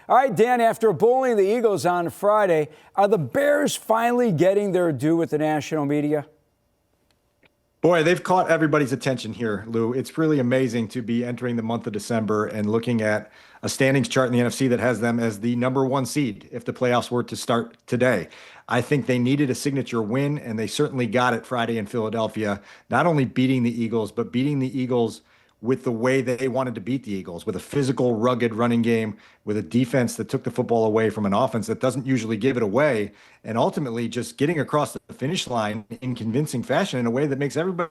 All right, Dan, after bullying the Eagles on Friday, are the Bears finally getting their due with the national media? Boy, they've caught everybody's attention here, Lou. It's really amazing to be entering the month of December and looking at a standings chart in the NFC that has them as the #1 seed if the playoffs were to start today. I think they needed a signature win, and they certainly got it Friday in Philadelphia, not only beating the Eagles, but beating the Eagles with the way they wanted to beat the Eagles, with a physical, rugged running game, with a defense that took the football away from an offense that doesn't usually give it away, and ultimately just getting across the finish line in convincing fashion in a way that makes everybody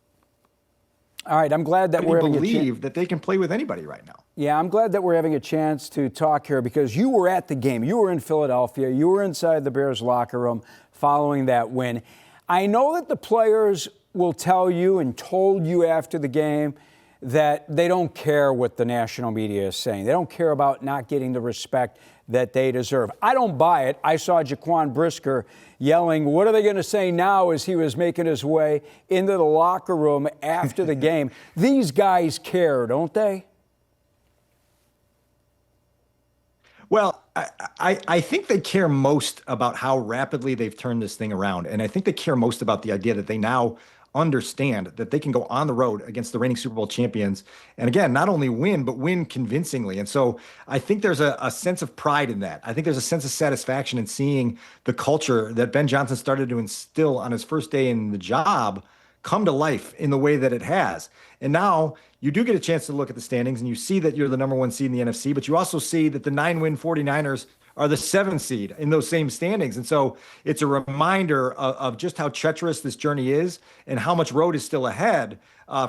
All right, I'm glad that we're believe that they can play with anybody right now. Yeah, I'm glad that we're having a chance to talk here because you were at the game. You were in Philadelphia. You were inside the Bears locker room following that win. I know that the players will tell you and told you after the game that they don't care what the national media is saying. They don't care about not getting the respect that they deserve. I don't buy it. I saw Jaquan Brisker yelling, what are they going to say now, as he was making his way into the locker room after the game. These guys care, don't they? Well, I think they care most about how rapidly they've turned this thing around. And I think they care most about the idea that they now understand that they can go on the road against the reigning Super Bowl champions. And again, not only win, but win convincingly. And so I think there's a sense of pride in that. I think there's a sense of satisfaction in seeing the culture that Ben Johnson started to instill on his first day in the job come to life in the way that it has. And now you do get a chance to look at the standings and you see that you're the #1 seed in the NFC, but you also see that the 9-win 49ers are the 7th seed in those same standings. And so it's a reminder of just how treacherous this journey is and how much road is still ahead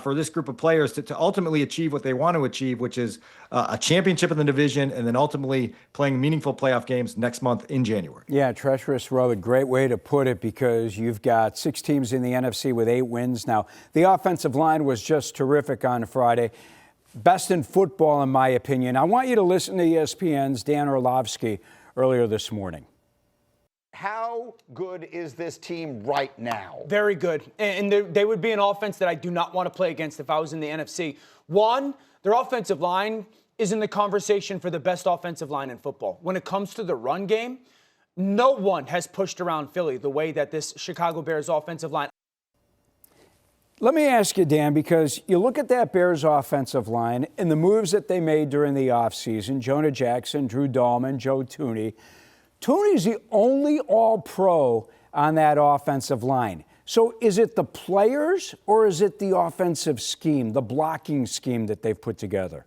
for this group of players to ultimately achieve what they want to achieve, which is a championship in the division and then ultimately playing meaningful playoff games next month in January. Yeah, treacherous road, great way to put it, because you've got 6 teams in the NFC with 8 wins. Now, the offensive line was just terrific on Friday. Best in football, in my opinion. I want you to listen to ESPN's Dan Orlovsky earlier this morning. How good is this team right now? Very good. And they would be an offense that I do not want to play against if I was in the NFC. One, their offensive line is in the conversation for the best offensive line in football. When it comes to the run game, no one has pushed around Philly the way that this Chicago Bears offensive line. Let me ask you, Dan, because you look at that Bears offensive line and the moves that they made during the offseason, Jonah Jackson, Drew Dahlman, Joe Thuney. Thuney's the only all-pro on that offensive line. So is it the players or is it the offensive scheme, the blocking scheme that they've put together?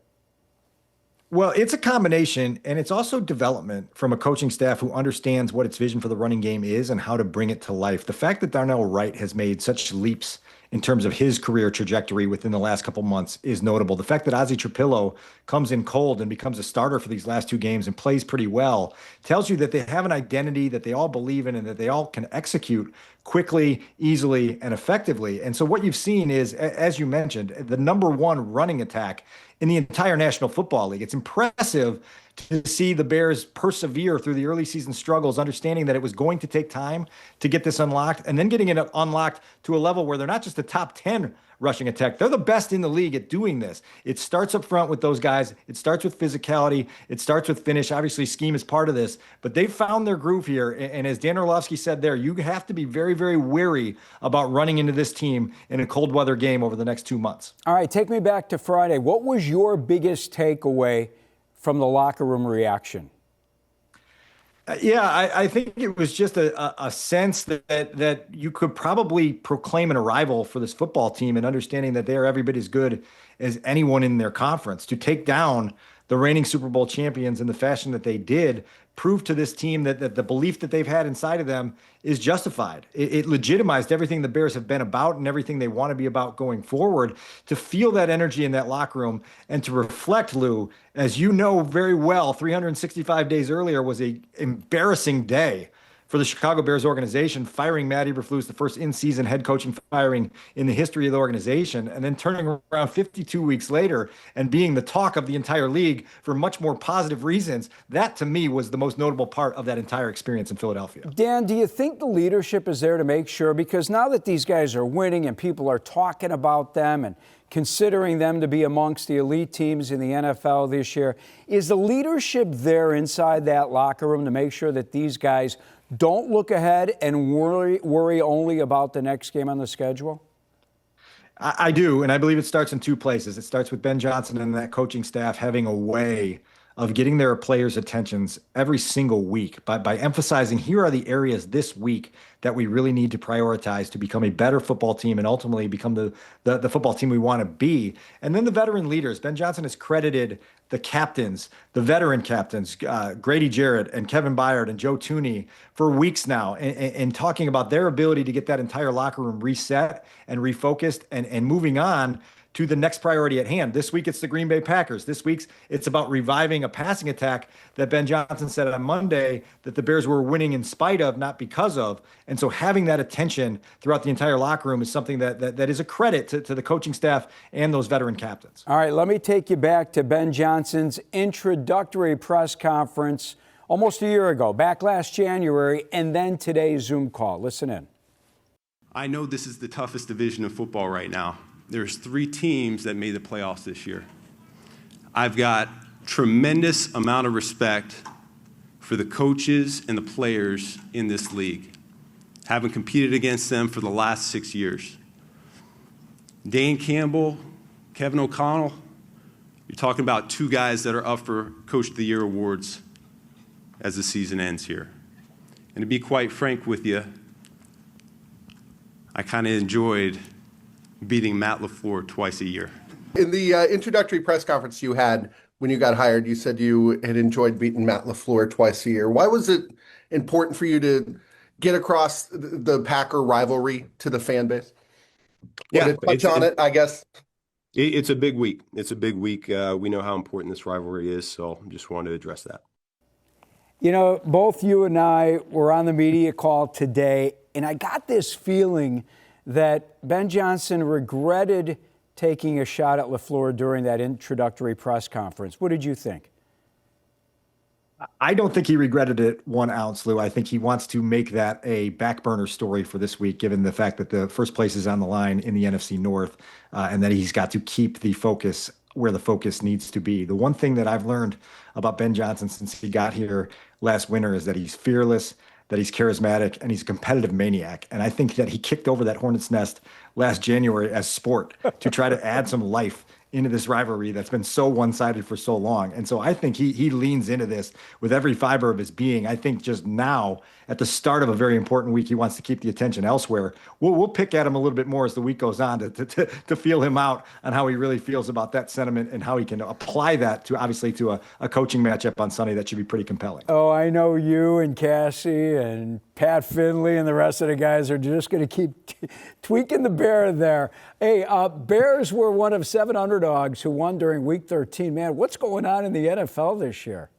Well, it's a combination, and it's also development from a coaching staff who understands what its vision for the running game is and how to bring it to life. The fact that Darnell Wright has made such leaps in terms of his career trajectory within the last couple months is notable. The fact that Ozzie Trapillo comes in cold and becomes a starter for these last 2 games and plays pretty well tells you that they have an identity that they all believe in and that they all can execute quickly, easily, and effectively. And so what you've seen is, as you mentioned, the #1 running attack in the entire National Football League. It's impressive to see the Bears persevere through the early season struggles, understanding that it was going to take time to get this unlocked, and then getting it unlocked to a level where they're not just the top 10 rushing attack. They're the best in the league at doing this. It starts up front with those guys. It starts with physicality. It starts with finish. Obviously, scheme is part of this, but they've found their groove here. And as Dan Orlovsky said there, you have to be very, very wary about running into this team in a cold weather game over the next 2 months. All right, take me back to Friday. What was your biggest takeaway from the locker room reaction? Yeah, I think it was just a sense that you could probably proclaim an arrival for this football team, and understanding that they are every bit as good as anyone in their conference. To take down the reigning Super Bowl champions in the fashion that they did proved to this team that the belief that they've had inside of them is justified. It legitimized everything the Bears have been about and everything they want to be about going forward. To feel that energy in that locker room and to reflect, Lou, as you know very well, 365 days earlier was an embarrassing day for the Chicago Bears organization, firing Matt Eberflus, the first in-season head coaching firing in the history of the organization, and then turning around 52 weeks later and being the talk of the entire league for much more positive reasons. That, to me, was the most notable part of that entire experience in Philadelphia. Dan, do you think the leadership is there to make sure? Because now that these guys are winning and people are talking about them and considering them to be amongst the elite teams in the NFL this year, is the leadership there inside that locker room to make sure that these guys don't look ahead and worry only about the next game on the schedule? I do, and I believe it starts in two places. It starts with Ben Johnson and that coaching staff having a way of getting their players' attentions every single week by emphasizing here are the areas this week that we really need to prioritize to become a better football team and ultimately become the football team we want to be. And then the veteran leaders. Ben Johnson has credited the captains, the veteran captains, Grady Jarrett and Kevin Byard and Joe Tooney for weeks now, and talking about their ability to get that entire locker room reset and refocused and moving on to the next priority at hand. This week, it's the Green Bay Packers. This week's it's about reviving a passing attack that Ben Johnson said on Monday that the Bears were winning in spite of, not because of. And so having that attention throughout the entire locker room is something that is a credit to the coaching staff and those veteran captains. All right, let me take you back to Ben Johnson's introductory press conference almost a year ago, back last January, and then today's Zoom call. Listen in. I know this is the toughest division of football right now. There's 3 teams that made the playoffs this year. I've got tremendous amount of respect for the coaches and the players in this league, having competed against them for the last 6 years. Dan Campbell, Kevin O'Connell, you're talking about 2 guys that are up for Coach of the Year awards as the season ends here. And to be quite frank with you, I kind of enjoyed beating Matt LaFleur twice a year. In the introductory press conference you had when you got hired, you said you had enjoyed beating Matt LaFleur twice a year. Why was it important for you to get across the Packer rivalry to the fan base? Yeah, touch on it, I guess. It's a big week. It's a big week. We know how important this rivalry is, so just wanted to address that. You know, both you and I were on the media call today, and I got this feeling that Ben Johnson regretted taking a shot at LaFleur during that introductory press conference. What did you think? I don't think he regretted it 1 ounce, Lou. I think he wants to make that a back burner story for this week, given the fact that the first place is on the line in the NFC North, and that he's got to keep the focus where the focus needs to be. The one thing that I've learned about Ben Johnson since he got here last winter is that he's fearless, that he's charismatic, and he's a competitive maniac. And I think that he kicked over that hornet's nest last January as sport to try to add some life into this rivalry that's been so one-sided for so long. And so I think he leans into this with every fiber of his being. I think just now, at the start of a very important week, he wants to keep the attention elsewhere. We'll pick at him a little bit more as the week goes on to feel him out on how he really feels about that sentiment and how he can apply that to, obviously, to a coaching matchup on Sunday that should be pretty compelling. Oh, I know you and Cassie and Pat Finley and the rest of the guys are just going to keep tweaking the bear there. Hey, Bears were one of 7 underdogs who won during Week 13. Man, what's going on in the NFL this year?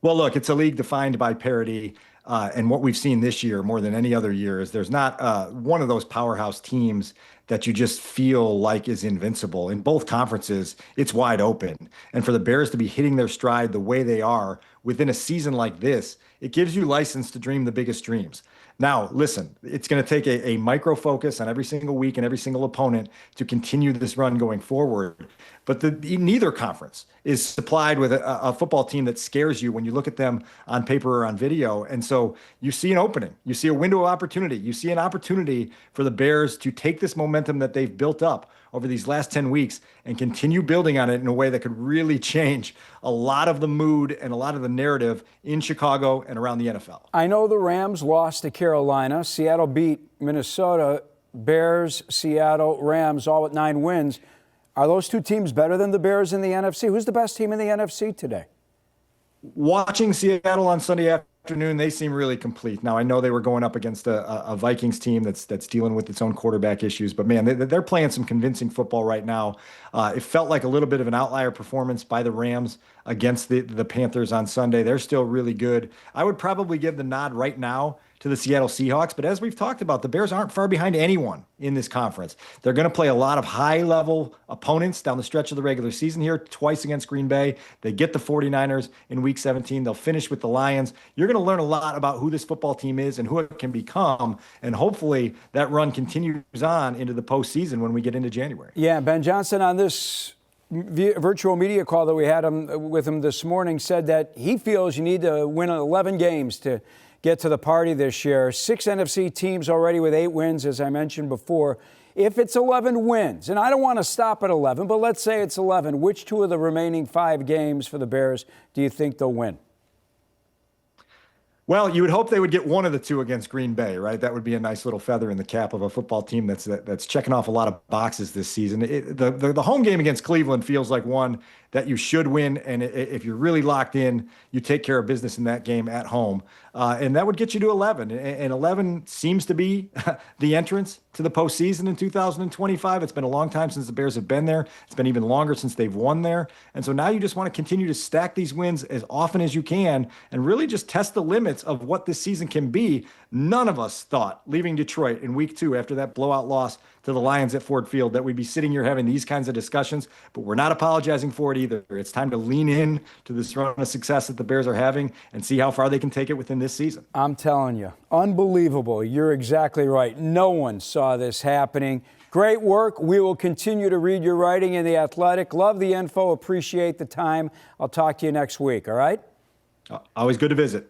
Well, look, it's a league defined by parity. And what we've seen this year more than any other year is there's not one of those powerhouse teams that you just feel like is invincible. In both conferences, it's wide open. And for the Bears to be hitting their stride the way they are within a season like this, it gives you license to dream the biggest dreams. Now, listen, it's going to take a micro focus on every single week and every single opponent to continue this run going forward. But neither conference is supplied with a football team that scares you when you look at them on paper or on video. And so you see an opening, you see a window of opportunity, you see an opportunity for the Bears to take this momentum that they've built up over these last 10 weeks and continue building on it in a way that could really change a lot of the mood and a lot of the narrative in Chicago and around the NFL. I know the Rams lost to Carolina. Seattle beat Minnesota. Bears, Seattle, Rams, all with 9 wins. Are those 2 teams better than the Bears in the NFC? Who's the best team in the NFC today? Watching Seattle on Sunday afternoon, they seem really complete. Now, I know they were going up against a Vikings team that's dealing with its own quarterback issues, but man, they're playing some convincing football right now. It felt like a little bit of an outlier performance by the Rams against the Panthers on Sunday. They're still really good. I would probably give the nod right now to the Seattle Seahawks. But as we've talked about, the Bears aren't far behind anyone in this conference. They're going to play a lot of high-level opponents down the stretch of the regular season here, twice against Green Bay. They get the 49ers in Week 17. They'll finish with the Lions. You're going to learn a lot about who this football team is and who it can become. And hopefully that run continues on into the postseason when we get into January. Yeah, Ben Johnson on this virtual media call that we had with him this morning said that he feels you need to win 11 games to get to the party this year. 6 NFC teams already with 8 wins, as I mentioned before. If it's 11 wins, and I don't want to stop at 11, but let's say it's 11, which 2 of the remaining 5 games for the Bears do you think they'll win? Well, you would hope they would get one of the 2 against Green Bay, right? That would be a nice little feather in the cap of a football team that's checking off a lot of boxes this season. The home game against Cleveland feels like one that you should win, and if you're really locked in, you take care of business in that game at home, and that would get you to 11. And 11 seems to be the entrance to the postseason in 2025. It's been a long time since the Bears have been there. It's been even longer since they've won there, and so now you just want to continue to stack these wins as often as you can and really just test the limits of what this season can be. None of us thought leaving Detroit in Week 2 after that blowout loss to the Lions at Ford Field that we'd be sitting here having these kinds of discussions, but we're not apologizing for it either. It's time to lean in to this run of success that the Bears are having and see how far they can take it within this season. I'm telling you, unbelievable. You're exactly right. No one saw this happening. Great work. We will continue to read your writing in The Athletic. Love the info. Appreciate the time. I'll talk to you next week, all right? Always good to visit.